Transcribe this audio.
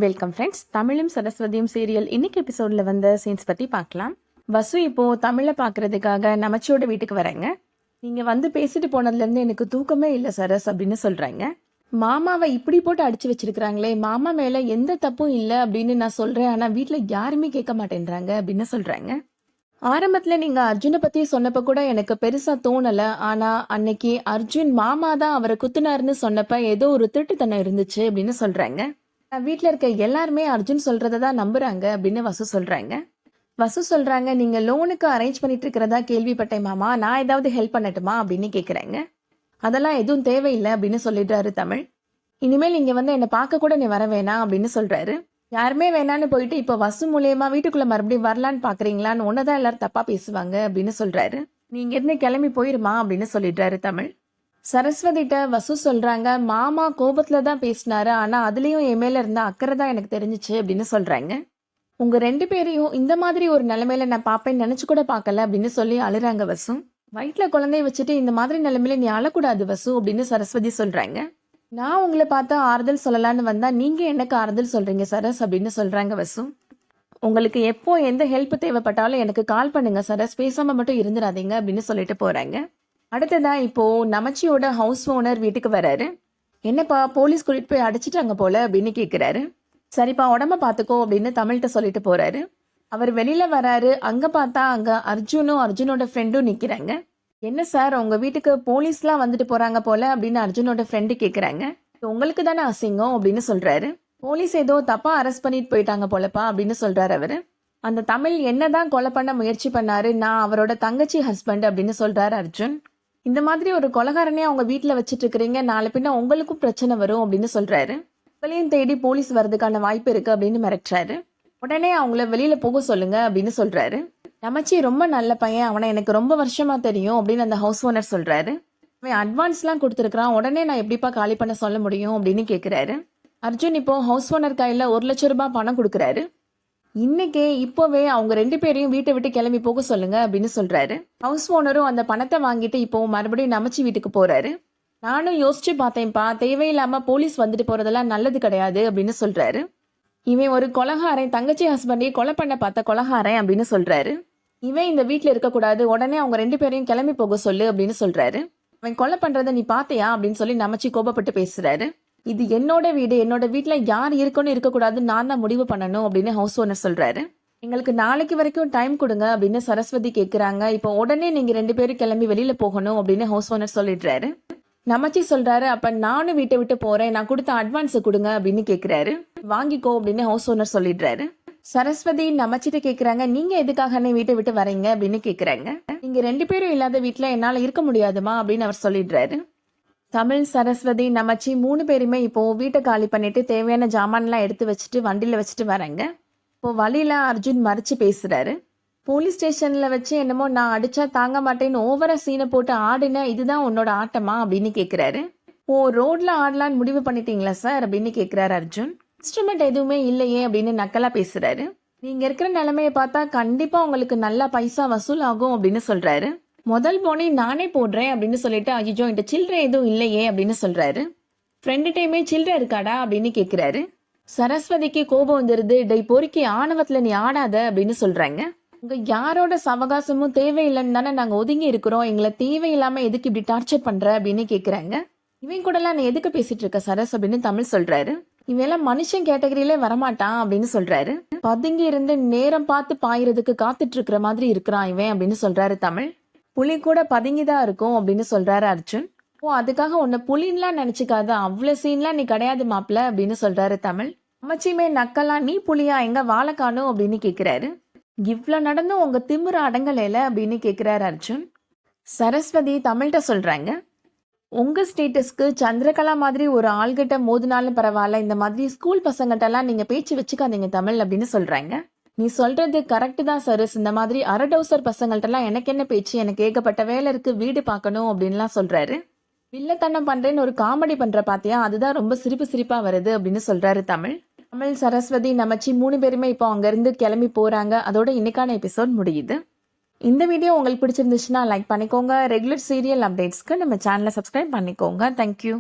Welcome friends. தமிழும் சரஸ்வதியும் serial இன்னைக்கு எபிசோட்ல வந்த சீன்ஸ் பற்றி பார்க்கலாம். வசு இப்போ தமிழை பார்க்கறதுக்காக நமச்சியோட வீட்டுக்கு வரேங்க. நீங்கள் வந்து பேசிட்டு போனதுலேருந்து எனக்கு தூக்கமே இல்லை சரஸ் அப்படின்னு சொல்கிறாங்க. மாமாவை இப்படி போட்டு அடிச்சு வச்சிருக்கிறாங்களே, மாமா மேலே எந்த தப்பும் இல்லை அப்படின்னு நான் சொல்கிறேன், ஆனால் வீட்டில் யாருமே கேட்க மாட்டேன்றாங்க அப்படின்னு சொல்கிறாங்க. ஆரம்பத்தில் நீங்கள் அர்ஜுனை பற்றி சொன்னப்போ கூட எனக்கு பெருசாக தோணலை, ஆனால் அன்னைக்கு அர்ஜுன் மாமா தான் அவரை குத்துனாருன்னு சொன்னப்ப ஏதோ ஒரு திருட்டுத்தனம் இருந்துச்சு அப்படின்னு சொல்கிறாங்க. வீட்டில் இருக்க எல்லாருமே அர்ஜுன் சொல்கிறத தான் நம்புகிறாங்க அப்படின்னு வசு சொல்கிறாங்க. வசு சொல்கிறாங்க, நீங்கள் லோனுக்கு அரேஞ்ச் பண்ணிட்டு இருக்கிறதா கேள்விப்பட்டேன் மாமா, நான் ஏதாவது ஹெல்ப் பண்ணட்டுமா அப்படின்னு கேட்குறாங்க. அதெல்லாம் எதுவும் தேவையில்லை அப்படின்னு சொல்லிடுறாரு தமிழ். இனிமேல் நீங்கள் வந்து என்னை பார்க்க கூட நீ வர வேணாம் அப்படின்னு சொல்கிறாரு. யாருமே வேணான்னு போயிட்டு இப்போ வசு மூலியமா வீட்டுக்குள்ளே மறுபடியும் வரலான்னு பார்க்குறீங்களான்னு ஒன்று தான் எல்லாரும் தப்பாக பேசுவாங்க அப்படின்னு சொல்கிறாரு. நீங்கள் இருந்து கிளம்பி போயிருமா அப்படின்னு சொல்லிடுறாரு தமிழ். சரஸ்வதிட்ட வசு சொல்றாங்க, மாமா கோபத்துல தான் பேசினாரு, ஆனா அதுலயும் என் மேல இருந்த அக்கறை தான் எனக்கு தெரிஞ்சிச்சு அப்படின்னு சொல்றாங்க. உங்க 2 பேரையும் இந்த மாதிரி ஒரு நிலைமையில நான் பாப்பேன்னு நினைச்சு கூட பார்க்கல அப்படின்னு சொல்லி அழுறாங்க வசு. வயிற்றுல குழந்தைய வச்சுட்டு இந்த மாதிரி நிலைமையில நீ அழக்கூடாது வசு அப்படின்னு சரஸ்வதி சொல்றாங்க. நான் உங்களை பார்த்து ஆறுதல் சொல்லலான்னு வந்தா நீங்க எனக்கு ஆறுதல் சொல்றீங்க சரஸ் அப்படின்னு சொல்றாங்க வசு. உங்களுக்கு எப்போ எந்த ஹெல்ப் தேவைப்பட்டாலும் எனக்கு கால் பண்ணுங்க சரஸ், பேசாம மட்டும் இருந்துடாதீங்க அப்படின்னு சொல்லிட்டு போறாங்க. அடுத்ததா இப்போ நமச்சியோட ஹவுஸ் ஓனர் வீட்டுக்கு வராரு. என்னப்பா போலீஸ் கூட்டிட்டு போய் அடிச்சிட்டாங்க போல அப்படின்னு கேட்கிறாரு. சரிப்பா உடம்ப பார்த்துக்கோ அப்படின்னு தமிழ்கிட்ட சொல்லிட்டு போறாரு. அவர் வெளியில வராரு. அங்க பார்த்தா அங்க அர்ஜுனும் அர்ஜுனோட ஃப்ரெண்டும் நிக்கிறாங்க. என்ன சார் உங்க வீட்டுக்கு போலீஸ்லாம் வந்துட்டு போறாங்க போல அப்படின்னு அர்ஜுனோட ஃப்ரெண்டு கேட்குறாங்க. உங்களுக்கு தானே அசிங்கம் அப்படின்னு சொல்றாரு. போலீஸ் ஏதோ தப்பா அரெஸ்ட் பண்ணிட்டு போயிட்டாங்க போலப்பா அப்படின்னு சொல்றாரு அவரு. அந்த தமிழ் என்னதான் கொலை பண்ண முயற்சி பண்ணாரு, நான் அவரோட தங்கச்சி ஹஸ்பண்ட் அப்படின்னு சொல்றாரு அர்ஜுன். இந்த மாதிரி ஒரு கொலகாரனே அவங்க வீட்டில் வச்சுட்டு இருக்கிறீங்க, நாளை பின்ன உங்களுக்கும் பிரச்சனை வரும் அப்படின்னு சொல்றாரு. உங்களையும் தேடி போலீஸ் வர்றதுக்கான வாய்ப்பு இருக்கு அப்படின்னு மிரட்டுறாரு. உடனே அவங்கள வெளியில போக சொல்லுங்க அப்படின்னு சொல்றாரு. நமச்சி ரொம்ப நல்ல பையன், அவனை எனக்கு ரொம்ப வருஷமா தெரியும் அப்படின்னு அந்த ஹவுஸ் ஓனர் சொல்றாரு. அவன் அட்வான்ஸ்லாம் கொடுத்துருக்கான், உடனே நான் எப்படிப்பா காலி பண்ண சொல்ல முடியும் அப்படின்னு கேட்கிறாரு. அர்ஜுன் இப்போ ஹவுஸ் ஓனர் கையில 1,00,000 ரூபாய் பணம் கொடுக்குறாரு. இன்னைக்கே இப்போவே அவங்க 2 பேரையும் வீட்டை விட்டு கிளம்பி போக சொல்லுங்க அப்படின்னு சொல்றாரு. ஹவுஸ் ஓனரும் அந்த பணத்தை வாங்கிட்டு இப்போ மறுபடியும் நமச்சி வீட்டுக்கு போறாரு. நானும் யோசிச்சு பார்த்தேன்ப்பா, தேவையில்லாம போலீஸ் வந்துட்டு போறதெல்லாம் நல்லது கிடையாது அப்படின்னு சொல்றாரு. இவன் ஒரு கொலகாரன், தங்கச்சி ஹஸ்பண்டையே கொலை பண்ண பார்த்த கொலகாரன் அப்படின்னு சொல்றாரு. இவன் இந்த வீட்டுல இருக்கக்கூடாது, உடனே அவங்க 2 பேரையும் கிளம்பி போக சொல்லு அப்படின்னு சொல்றாரு. அவன் கொலை பண்றதை நீ பாத்தியா அப்படின்னு சொல்லி நமச்சி கோபப்பட்டு பேசுறாரு. இது என்னோட வீடு, என்னோட வீட்டில் யார் இருக்கணும் இருக்கக்கூடாது நான் தான் முடிவு பண்ணணும் அப்படின்னு ஹவுஸ் ஓனர் சொல்றாரு. எங்களுக்கு நாளைக்கு வரைக்கும் டைம் கொடுங்க அப்படின்னு சரஸ்வதி கேட்குறாங்க. இப்போ உடனே நீங்க 2 பேரும் கிளம்பி வெளியில போகணும் அப்படின்னு ஹவுஸ் ஓனர் சொல்லிடுறாரு. நமச்சி சொல்றாரு, அப்ப நானும் வீட்டை விட்டு போறேன், நான் கொடுத்த அட்வான்ஸ் கொடுங்க அப்படின்னு கேட்கிறாரு. வாங்கிக்கோ அப்படின்னு ஹவுஸ் ஓனர் சொல்லிடுறாரு. சரஸ்வதி நமச்சிட்டு கேட்குறாங்க, நீங்க எதுக்காக வீட்டை விட்டு வரீங்க அப்படின்னு கேட்குறாங்க. நீங்க 2 பேரும் இல்லாத வீட்டில் என்னால் இருக்க முடியாதுமா அப்படின்னு அவர் சொல்லிடுறாரு. தமிழ், சரஸ்வதி, நமச்சி 3 பேருமே இப்போ வீட்டை காலி பண்ணிட்டு தேவையான ஜாமான்லாம் எடுத்து வச்சுட்டு வண்டியில் வச்சுட்டு வராங்க. இப்போ வழியில அர்ஜுன் மறைச்சு பேசுறாரு. போலீஸ் ஸ்டேஷன்ல வச்சு என்னமோ நான் அடிச்சா தாங்க மாட்டேன்னு ஓவரா சீனை போட்டு ஆடுன, இதுதான் உன்னோட ஆட்டமா அப்படின்னு கேட்குறாரு. ஓ, ரோட்ல ஆடலான்னு முடிவு பண்ணிட்டீங்களா சார் அப்படின்னு கேட்குறாரு அர்ஜுன். இன்ஸ்ட்ருமெண்ட் எதுவுமே இல்லையே அப்படின்னு நக்கலா பேசுறாரு. நீங்க இருக்கிற நிலைமையை பார்த்தா கண்டிப்பா உங்களுக்கு நல்லா பைசா வசூல் ஆகும் அப்படின்னு சொல்றாரு. முதல் போனே நானே போடுறேன் அப்படின்னு சொல்லிட்டு ஐயோ இந்த சில்லறை எதுவும் இல்லையே அப்படின்னு சொல்றாரு. ஃப்ரெண்டு டைமே சில்லறை இருக்காடா அப்படின்னு கேட்குறாரு. சரஸ்வதிக்கு கோபம் வந்துருது. டை பொறுக்கி ஆணவத்தில் நீ ஆடாத அப்படின்னு சொல்றாங்க. உங்க யாரோட சவகாசமும் தேவையில்லைன்னு தானே நாங்கள் ஒதுங்கி இருக்கிறோம், எங்களை தேவையில்லாம எதுக்கு இப்படி டார்ச்சர் பண்ற அப்படின்னு கேட்குறாங்க. இவன் கூடலாம் நான் எதுக்கு பேசிட்டு இருக்க சரஸ் அப்படின்னு தமிழ் சொல்றாரு. இவெல்லாம் மனுஷன் கேட்டகரியிலே வரமாட்டான் அப்படின்னு சொல்றாரு. பதுங்கி இருந்து நேரம் பார்த்து பாயிறதுக்கு காத்துட்டு இருக்கிற மாதிரி இருக்கிறான் இவன் அப்படின்னு சொல்றாரு தமிழ். புலி கூட பதுங்கிதான் இருக்கும் அப்படின்னு சொல்றாரு அர்ஜுன். ஓ, அதுக்காக உன்னை புலின்லாம் நினைச்சுக்காத, அவ்வளவு சீன்லாம் நீ கிடையாது மாப்பிள்ள அப்படின்னு சொல்றாரு தமிழ். அமைச்சியுமே நக்கலா, நீ புலியா, எங்க வாழை காணும் அப்படின்னு கேட்கிறாரு. இவ்வளவு நடந்தும் உங்க திமிர அடங்கலைல அப்படின்னு கேட்கிறாரு அர்ஜுன். சரஸ்வதி தமிழ்கிட்ட சொல்றாங்க, உங்க ஸ்டேட்டஸ்க்கு சந்திரகலா மாதிரி ஒரு ஆள்கிட்ட மோதினாலும் பரவாயில்ல, இந்த மாதிரி ஸ்கூல் பசங்கிட்டலாம் நீங்க பேச்சு வச்சுக்காதீங்க தமிழ் அப்படின்னு சொல்றாங்க. நீ சொல்றது கரெக்டு தான் சரஸ், இந்த மாதிரி அரடவுசர் பசங்கள்ட்டலாம் எனக்கு என்ன பேச்சு, எனக்கு ஏகப்பட்ட வேலை இருக்கு, வீடு பார்க்கணும் அப்படின்லாம் சொல்றாரு. வில்லத்தனம் பண்றேன்னு ஒரு காமெடி பண்ற பாத்தியா, அதுதான் ரொம்ப சிரிப்பா வருது அப்படின்னு சொல்றாரு தமிழ். தமிழ், சரஸ்வதி, நமச்சி 3 பேருமே இப்போ அங்கிருந்து கிளம்பி போறாங்க. அதோட இன்னைக்கான எபிசோட் முடியுது. இந்த வீடியோ உங்களுக்கு பிடிச்சிருந்துச்சுன்னா லைக் பண்ணிக்கோங்க. ரெகுலர் சீரியல் அப்டேட்ஸ்க்கு நம்ம சேனலை சப்ஸ்கிரைப் பண்ணிக்கோங்க. தேங்க்யூ.